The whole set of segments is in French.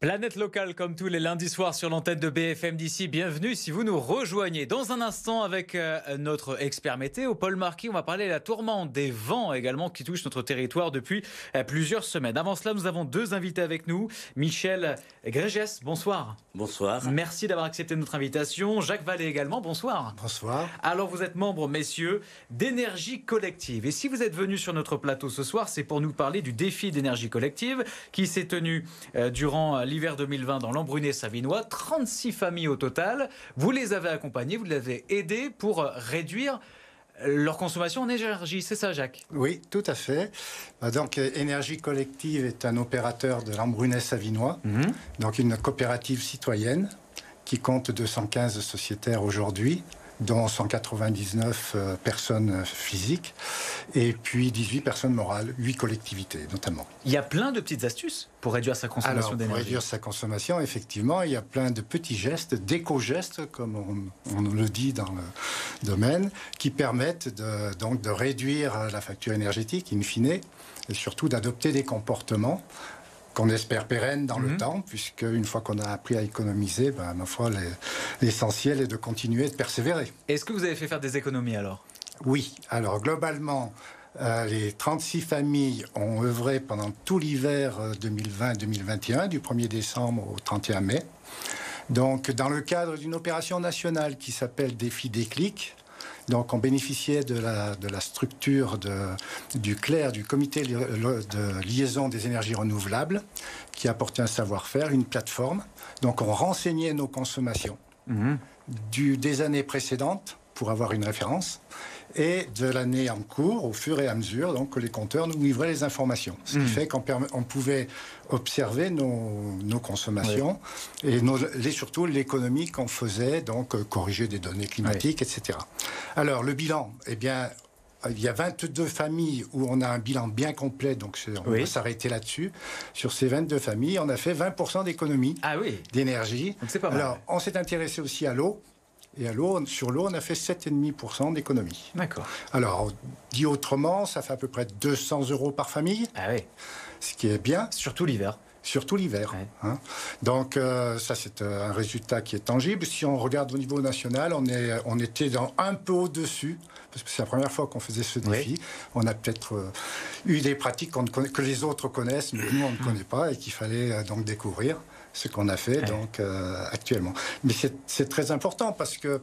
Planète locale comme tous les lundis soirs sur l'antenne de BFM d'ici. Bienvenue si vous nous rejoignez. Dans un instant avec notre expert météo, Paul Marquis, on va parler de la tourmente, des vents également qui touchent notre territoire depuis plusieurs semaines. Avant cela, nous avons deux invités avec nous. Michel Grégès, bonsoir. Bonsoir. Merci d'avoir accepté notre invitation. Jacques Vallée également, bonsoir. Bonsoir. Alors vous êtes membre, messieurs, d'Énergie Collective. Et si vous êtes venus sur notre plateau ce soir, c'est pour nous parler du défi d'Énergie Collective qui s'est tenu durant l'hiver 2020 dans l'Embrunet-Savinois. 36 familles au total. Vous les avez accompagnées, vous les avez aidées pour réduire leur consommation en énergie. C'est ça, Jacques? Oui, tout à fait. Donc, Énergie Collective est un opérateur de l'Embrunet-Savinois, donc une coopérative citoyenne qui compte 215 sociétaires aujourd'hui, dont 199 personnes physiques, et puis 18 personnes morales, 8 collectivités notamment. Il y a plein de petites astuces pour réduire sa consommation d'énergie. Pour réduire sa consommation, effectivement, il y a plein de petits gestes, d'éco-gestes, comme on le dit dans le domaine, qui permettent de réduire la facture énergétique, in fine, et surtout d'adopter des comportements qu'on espère pérennes dans le temps, puisque une fois qu'on a appris à économiser, ma foi, l'essentiel est de continuer de persévérer. Est-ce que vous avez fait faire des économies alors? Oui. Alors globalement, les 36 familles ont œuvré pendant tout l'hiver 2020-2021, du 1er décembre au 31 mai. Donc dans le cadre d'une opération nationale qui s'appelle Défi Déclic. Donc on bénéficiait de la structure du CLER, du comité de liaison des énergies renouvelables, qui apportait un savoir-faire, une plateforme. Donc on renseignait nos consommations des années précédentes pour avoir une référence, et de l'année en cours, au fur et à mesure, donc, que les compteurs nous livraient les informations. Ce qui fait qu'on pouvait observer nos consommations et surtout l'économie qu'on faisait, donc corriger des données climatiques, etc. Alors, le bilan, eh bien, il y a 22 familles où on a un bilan bien complet, donc on va s'arrêter là-dessus. Sur ces 22 familles, on a fait 20% d'économie d'énergie. Donc c'est pas mal. Alors, on s'est intéressé aussi à l'eau. Et sur l'eau, on a fait 7,5% d'économie. D'accord. Alors, dit autrement, ça fait à peu près 200 € par famille. Ah oui. Ce qui est bien. Surtout l'hiver. Surtout l'hiver. Ouais. Hein. Donc, ça, c'est un résultat qui est tangible. Si on regarde au niveau national, on était un peu au-dessus, parce que c'est la première fois qu'on faisait ce défi. On a peut-être eu des pratiques que les autres connaissent, mais nous, on ne connaît pas, et qu'il fallait donc découvrir. Ce qu'on a fait actuellement. Mais c'est très important parce que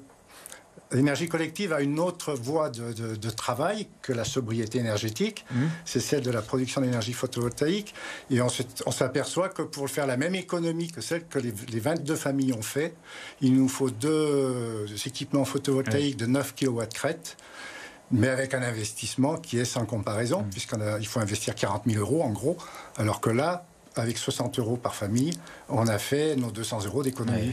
l'énergie collective a une autre voie de travail que la sobriété énergétique. C'est celle de la production d'énergie photovoltaïque. Et on s'aperçoit que pour faire la même économie que celle que les 22 familles ont fait, il nous faut deux équipements photovoltaïques de 9 kW crête, mais avec un investissement qui est sans comparaison, puisqu'il faut investir 40 000 € en gros, alors que là, avec 60 € par famille, on a fait nos 200 € d'économie.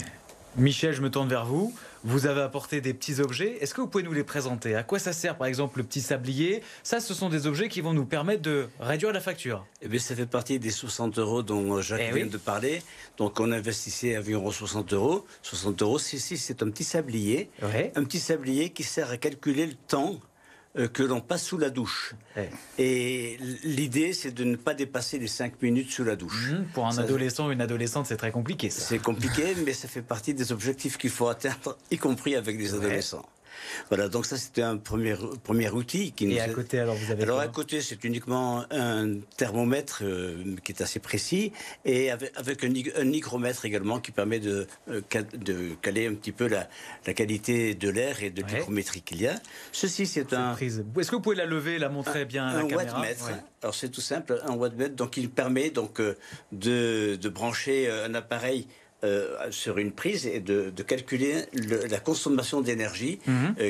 Michel, je me tourne vers vous. Vous avez apporté des petits objets. Est-ce que vous pouvez nous les présenter? À quoi ça sert, par exemple, le petit sablier? Ça, ce sont des objets qui vont nous permettre de réduire la facture. Eh bien, ça fait partie des 60 € dont Jacques vient de parler. Donc, on investissait environ 60 €. 60 €, c'est un petit sablier. Un petit sablier qui sert à calculer le temps que l'on passe sous la douche. Et l'idée, c'est de ne pas dépasser les 5 minutes sous la douche. Pour un adolescent ou une adolescente, c'est très compliqué, ça. C'est compliqué, mais ça fait partie des objectifs qu'il faut atteindre, y compris avec les adolescents. Voilà, donc ça, c'était un premier outil. À côté, alors, vous avez à côté, c'est uniquement un thermomètre qui est assez précis, et avec un hygromètre également qui permet de caler un petit peu la qualité de l'air et de l'hygrométrie qu'il y a. Ceci, c'est un... Est-ce que vous pouvez la lever, la montrer bien à la caméra? Wattmètre. Alors, c'est tout simple, un wattmètre, donc il permet donc, de brancher un appareil sur une prise et de calculer la consommation d'énergie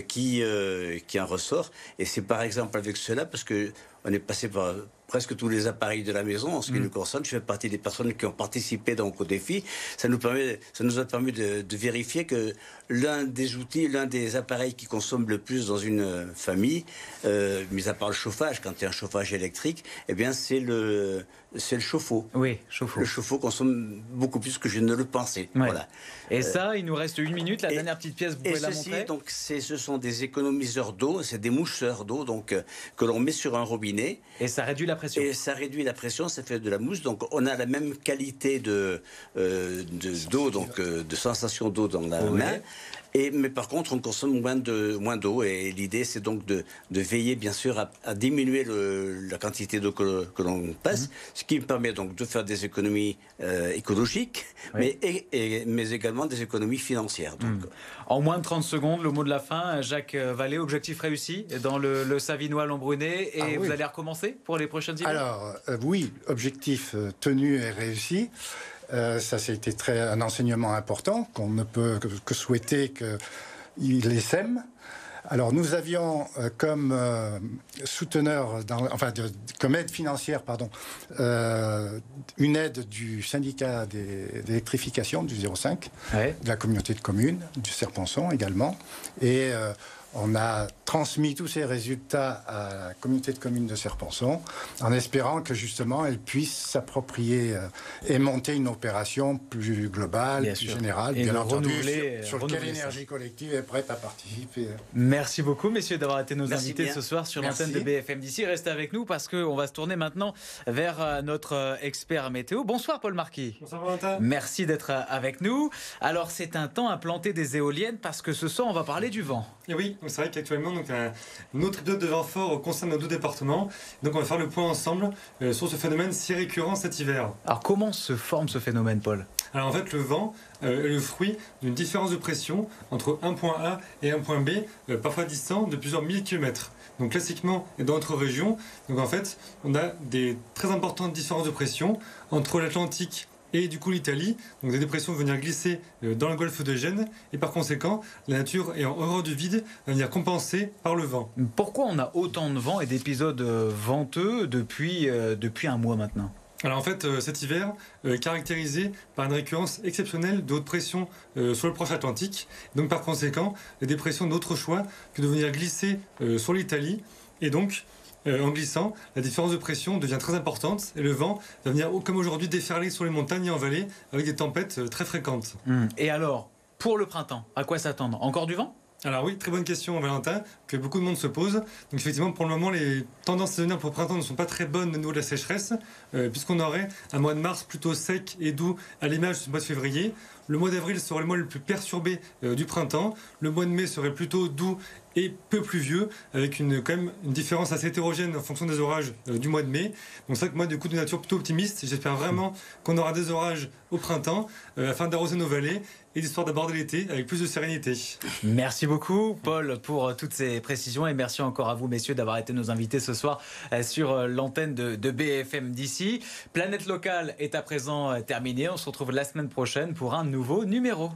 qui en ressort. Et c'est par exemple avec cela, parce que on est passé par presque tous les appareils de la maison en ce qui nous concerne. Je fais partie des personnes qui ont participé donc au défi. Ça nous a permis de vérifier que l'un des appareils qui consomme le plus dans une famille, mis à part le chauffage, quand il y a un chauffage électrique, eh bien c'est le chauffe-eau. Oui, chauffe-eau. Le chauffe-eau consomme beaucoup plus que je ne le pensais. Ouais. Voilà. Et ça, il nous reste 1 minute. La dernière petite pièce, vous pouvez la montrer. Donc, ce sont des économiseurs d'eau, c'est des moucheurs d'eau donc que l'on met sur un robinet. Et ça réduit la la pression. Et ça réduit la pression, ça fait de la mousse. Donc on a la même qualité d'eau, donc de sensation d'eau dans la main. Mais par contre, on consomme moins d'eau. Et l'idée, c'est donc de veiller, bien sûr, à diminuer la quantité d'eau que l'on passe, ce qui permet donc de faire des économies écologiques, mais également des économies financières. Donc. En moins de 30 secondes, le mot de la fin, Jacques Vallée, objectif réussi dans le Savinois Lambrunet. Et vous allez recommencer pour les prochaines idées? Alors, oui, objectif tenu et réussi. Ça, c'était un enseignement important qu'on ne peut que souhaiter qu'il essaime. Alors, nous avions comme souteneur, comme aide financière, une aide du syndicat d'électrification du 05, de la communauté de communes, du Serponçon également. Et on a transmis tous ces résultats à la communauté de communes de Serponçon en espérant que justement elle puisse s'approprier et monter une opération plus globale, plus générale, et bien entendu, sur laquelle l'énergie collective est prête à participer. Merci beaucoup, messieurs, d'avoir été nos invités ce soir sur l'antenne de BFM d'ici. Restez avec nous parce qu'on va se tourner maintenant vers notre expert météo. Bonsoir Paul Marquis. Bonsoir Valentin. Merci d'être avec nous. Alors c'est un temps à planter des éoliennes parce que ce soir on va parler du vent. Et oui, c'est vrai qu'actuellement un autre épisode de vent fort concerne nos deux départements. Donc on va faire le point ensemble sur ce phénomène si récurrent cet hiver. Alors comment se forme ce phénomène, Paul? Alors en fait le vent est le fruit d'une différence de pression entre un point A et un point B, parfois distant de plusieurs milliers de kilomètres. Donc classiquement dans notre région, donc en fait on a des très importantes différences de pression entre l'Atlantique et du coup l'Italie, donc des dépressions vont venir glisser dans le golfe de Gênes, et par conséquent, la nature est en horreur du vide, va venir compenser par le vent. Pourquoi on a autant de vent et d'épisodes venteux depuis un mois maintenant? Alors en fait, cet hiver est caractérisé par une récurrence exceptionnelle de haute pression sur le proche Atlantique, donc par conséquent, les dépressions d'autre choix que de venir glisser sur l'Italie, et donc en glissant, la différence de pression devient très importante et le vent va venir, comme aujourd'hui, déferler sur les montagnes et en vallée avec des tempêtes très fréquentes. Et alors, pour le printemps, à quoi s'attendre? Encore du vent? Alors oui, très bonne question Valentin, que beaucoup de monde se pose. Donc effectivement, pour le moment, les tendances saisonnières pour le printemps ne sont pas très bonnes au niveau de la sécheresse, puisqu'on aurait un mois de mars plutôt sec et doux à l'image du mois de février. Le mois d'avril serait le mois le plus perturbé du printemps. Le mois de mai serait plutôt doux et peu pluvieux, avec quand même une différence assez hétérogène en fonction des orages du mois de mai. Donc c'est vrai que moi, du coup, de nature plutôt optimiste, j'espère vraiment qu'on aura des orages au printemps, afin d'arroser nos vallées et d'histoire d'aborder l'été avec plus de sérénité. Merci beaucoup, Paul, pour toutes ces précisions, et merci encore à vous, messieurs, d'avoir été nos invités ce soir sur l'antenne de BFM d'ici. Planète Locale est à présent terminée. On se retrouve la semaine prochaine pour un nouveau numéro.